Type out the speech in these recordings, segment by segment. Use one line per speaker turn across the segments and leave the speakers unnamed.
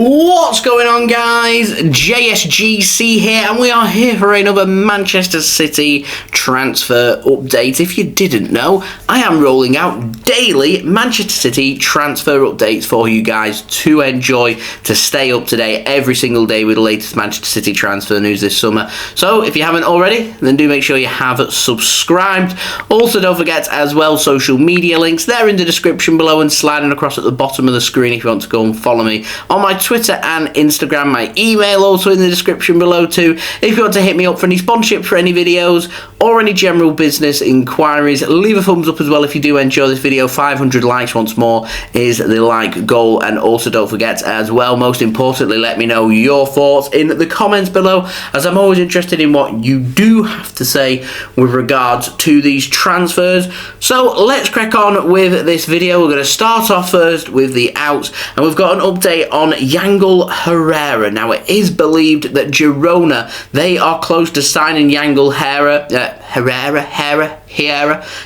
What's going on, guys? JSGC here, and we are here for another Manchester City transfer update. If you didn't know, I am rolling out daily Manchester City transfer updates for you guys to enjoy, to stay up to date every single day with the latest Manchester City transfer news this summer. So if you haven't already, then do make sure you have subscribed. Also, don't forget as well, social media links, they're in the description below and sliding across at the bottom of the screen if you want to go and follow me on my Twitter and Instagram. My email also in the description below too. If you want to hit me up for any sponsorship for any videos or any general business inquiries, leave a thumbs up as well if you do enjoy this video. 500 likes once more is the like goal, and also don't forget as well, most importantly, let me know your thoughts in the comments below, as I'm always interested in what you do have to say with regards to these transfers. So let's crack on with this video. We're going to start off first with the outs, and we've got an update on Yangel Herrera. Now, it is believed that Girona, they are close to signing Yangel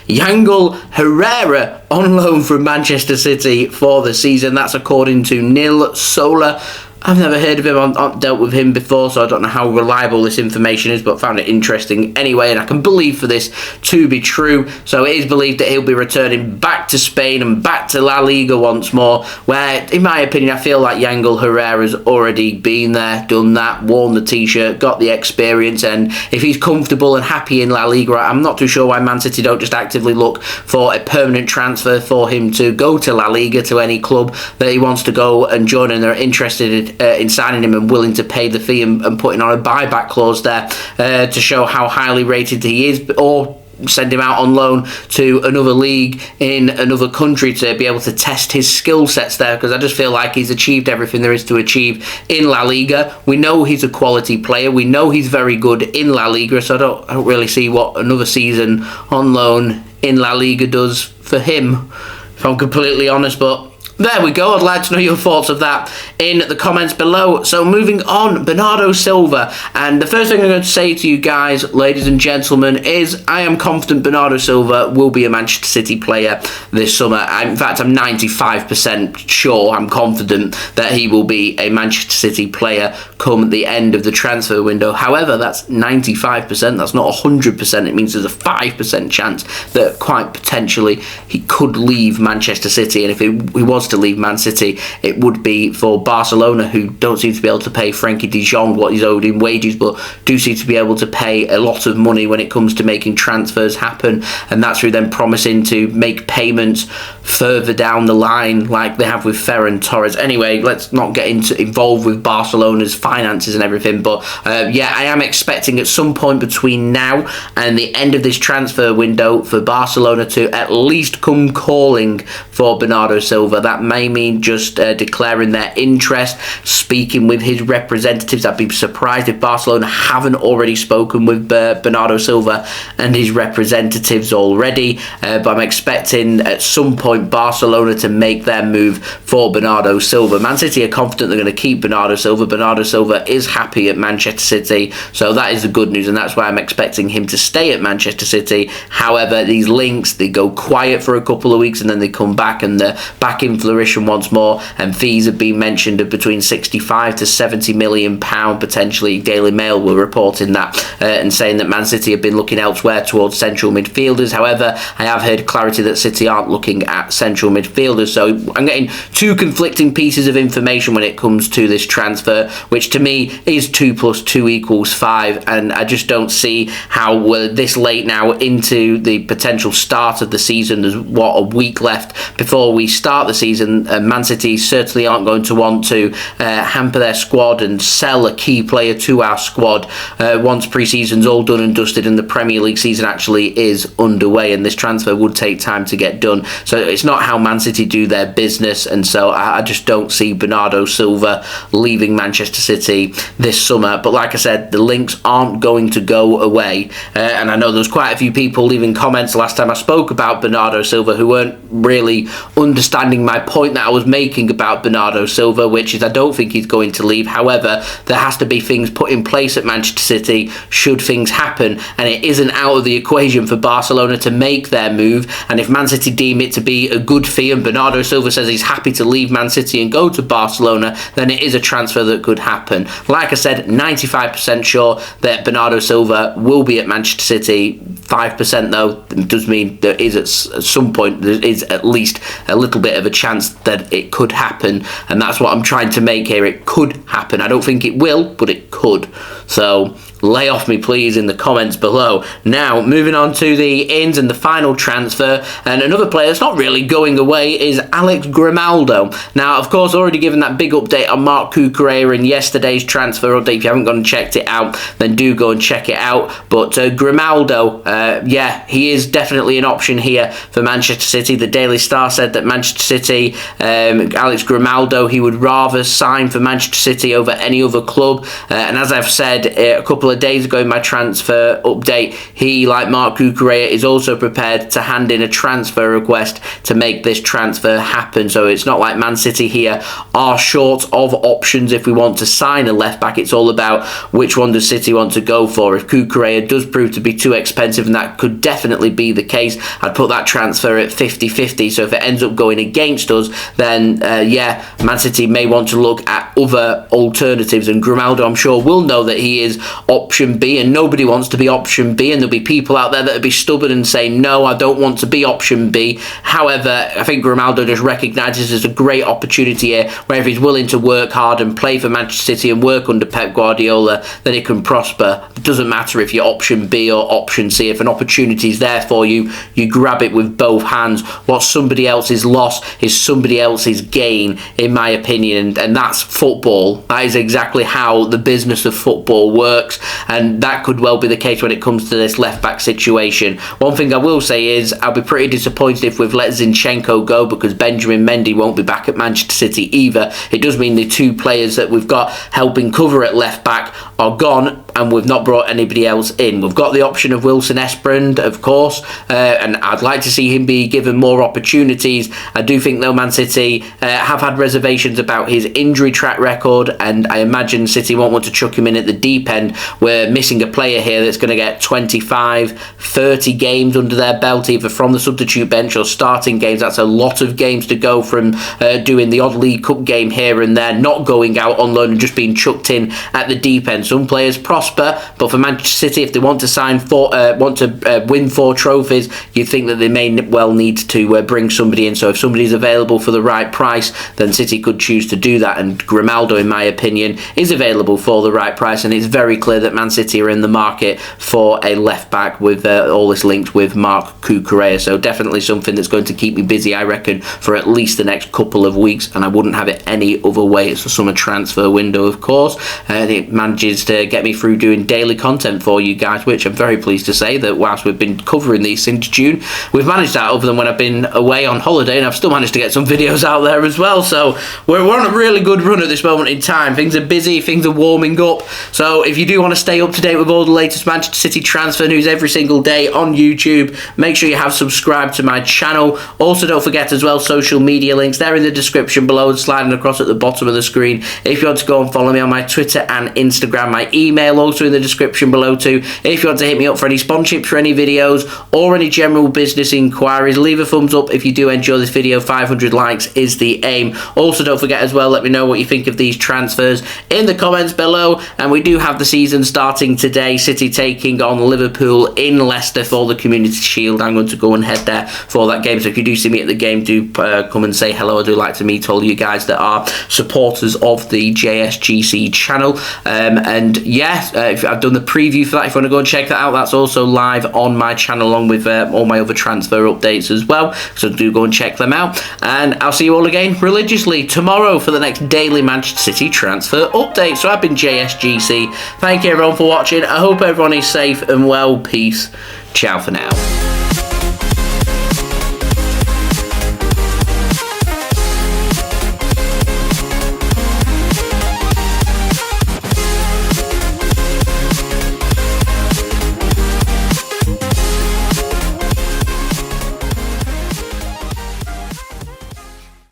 Yangel Herrera on loan from Manchester City for the season. That's according to Sola. I've never heard of him, I've dealt with him before, so I don't know how reliable this information is, but found it interesting anyway, and I can believe for this to be true. So it is believed that he'll be returning back to Spain and back to La Liga once more, where, in my opinion, I feel like Yangel Herrera's already been there, done that, worn the t-shirt, got the experience, and if he's comfortable and happy in La Liga, I'm not too sure why Man City don't just actively look for a permanent transfer for him to go to La Liga, to any club that he wants to go and join and they're interested in signing him and willing to pay the fee and putting on a buyback clause there to show how highly rated he is, or send him out on loan to another league in another country to be able to test his skill sets there, because I just feel like he's achieved everything there is to achieve in La Liga. We know he's a quality player, we know he's very good in La Liga, so I don't really see what another season on loan in La Liga does for him, if I'm completely honest. But there we go. I'd like to know your thoughts of that in the comments below. So moving on, Bernardo Silva. And the first thing I'm going to say to you guys, ladies and gentlemen, is I am confident Bernardo Silva will be a Manchester City player this summer. In fact, I'm 95% sure, I'm confident that he will be a Manchester City player come the end of the transfer window. However, that's 95%, that's not 100%. It means there's a 5% chance that quite potentially he could leave Manchester City. And if he was to leave Man City, it would be for Barcelona, who don't seem to be able to pay Frenkie de Jong what he's owed in wages, but do seem to be able to pay a lot of money when it comes to making transfers happen, and that's through them promising to make payments further down the line like they have with Ferran Torres. Anyway, let's not get involved with Barcelona's finances and everything, but yeah, I am expecting at some point between now and the end of this transfer window for Barcelona to at least come calling for Bernardo Silva. That may mean just declaring their interest, speaking with his representatives. I'd be surprised if Barcelona haven't already spoken with Bernardo Silva and his representatives already, but I'm expecting at some point Barcelona to make their move for Bernardo Silva. Man City are confident they're going to keep Bernardo Silva. Bernardo Silva is happy at Manchester City, so that is the good news, and that's why I'm expecting him to stay at Manchester City. However, these links, they go quiet for a couple of weeks and then they come back, and they're back in flourish once more, and fees have been mentioned of between 65 to 70 million pound potentially. Daily Mail were reporting that and saying that Man City have been looking elsewhere towards central midfielders. However, I have heard clarity that City aren't looking at central midfielders, so I'm getting two conflicting pieces of information when it comes to this transfer, which to me is 2 + 2 = 5, and I just don't see how we're this late now into the potential start of the season. There's a week left before we start the season. Man City certainly aren't going to want to hamper their squad and sell a key player to our squad once pre-season's all done and dusted and the Premier League season actually is underway, and this transfer would take time to get done. So it's not how Man City do their business, and so I just don't see Bernardo Silva leaving Manchester City this summer. But like I said, the links aren't going to go away, and I know there's quite a few people leaving comments last time I spoke about Bernardo Silva who weren't really understanding my point that I was making about Bernardo Silva, which is I don't think he's going to leave. However, there has to be things put in place at Manchester City should things happen, and it isn't out of the equation for Barcelona to make their move. And if Man City deem it to be a good fee and Bernardo Silva says he's happy to leave Man City and go to Barcelona, then it is a transfer that could happen. Like I said, 95% sure that Bernardo Silva will be at Manchester City. 5% though does mean there is at some point, there is at least a little bit of a chance that it could happen, and that's what I'm trying to make here. It could happen. I don't think it will, but it could. So lay off me please in the comments below. Now moving on to the ins and the final transfer, and another player that's not really going away is Alex Grimaldo. Now of course already given that big update on Marc Cucurella in yesterday's transfer update. If you haven't gone and checked it out, then do go and check it out. But Grimaldo, yeah, he is definitely an option here for Manchester City. The Daily Star said that Manchester City, Alex Grimaldo, he would rather sign for Manchester City over any other club, and as I've said a couple of days ago in my transfer update, he, like Marc Cucurella, is also prepared to hand in a transfer request to make this transfer happen. So it's not like Man City here are short of options if we want to sign a left back. It's all about which one does City want to go for. If Cucurella does prove to be too expensive, and that could definitely be the case, I'd put that transfer at 50-50. So if it ends up going against us, then yeah, Man City may want to look at other alternatives, and Grimaldo, I'm sure, will know that he is option B, and nobody wants to be option B, and there'll be people out there that will be stubborn and say no, I don't want to be option B. However, I think Grimaldo just recognises there's a great opportunity here where if he's willing to work hard and play for Manchester City and work under Pep Guardiola, then he can prosper. It doesn't matter if you're option B or option C. If an opportunity is there for you, you grab it with both hands. What somebody else's loss is somebody else's gain, in my opinion, and that's football. That is exactly how the business of football works, and that could well be the case when it comes to this left back situation. One thing I will say is I'll be pretty disappointed if we've let Zinchenko go, because Benjamin Mendy won't be back at Manchester City either. It does mean the two players that we've got helping cover at left back are gone, and we've not brought anybody else in. We've got the option of Wilson Esperand, of course, and I'd like to see him be given more opportunities. I do think, though, Man City have had reservations about his injury track record, and I imagine City won't want to chuck him in at the deep end. We're missing a player here that's going to get 25, 30 games under their belt, either from the substitute bench or starting games. That's a lot of games to go from doing the odd League Cup game here and there, not going out on loan and just being chucked in at the deep end. Some players prosper, but for Manchester City, if they want to win 4 trophies, you'd think that they may well need to bring somebody in. So if somebody's available for the right price, then City could choose to do that, and Grimaldo, in my opinion, is available for the right price, and it's very clear that Man City are in the market for a left back, with all this linked with Marc Cucurella. So definitely something that's going to keep me busy, I reckon, for at least the next couple of weeks, and I wouldn't have it any other way. It's the summer transfer window, of course, and it manages to get me through doing daily content for you guys, which I'm very pleased to say that whilst we've been covering these since June, we've managed that, other than when I've been away on holiday, and I've still managed to get some videos out there as well. So we're on a really good run at this moment in time. Things are busy, things are warming up. So if you do want to stay up to date with all the latest Manchester City transfer news every single day on YouTube, make sure you have subscribed to my channel. Also, don't forget as well, social media links, they're in the description below and sliding across at the bottom of the screen. If you want to go and follow me on my Twitter and Instagram, my email also in the description below too. If you want to hit me up for any sponsorships for any videos or any general business inquiries, leave a thumbs up if you do enjoy this video. 500 likes is the aim. Also, don't forget as well, let me know what you think of these transfers in the comments below. And we do have the season starting today. City taking on Liverpool in Leicester for the Community Shield. I'm going to go and head there for that game. So if you do see me at the game, do come and say hello. I do like to meet all you guys that are supporters of the JSGC channel. And yeah, I've done the preview for that. If you want to go and check that out, that's also live on my channel, along with all my other transfer updates as well. So do go and check them out. And I'll see you all again religiously tomorrow for the next daily Manchester City transfer update. So I've been JSGC. Thank you everyone for watching. I hope everyone is safe and well. Peace. Ciao for now.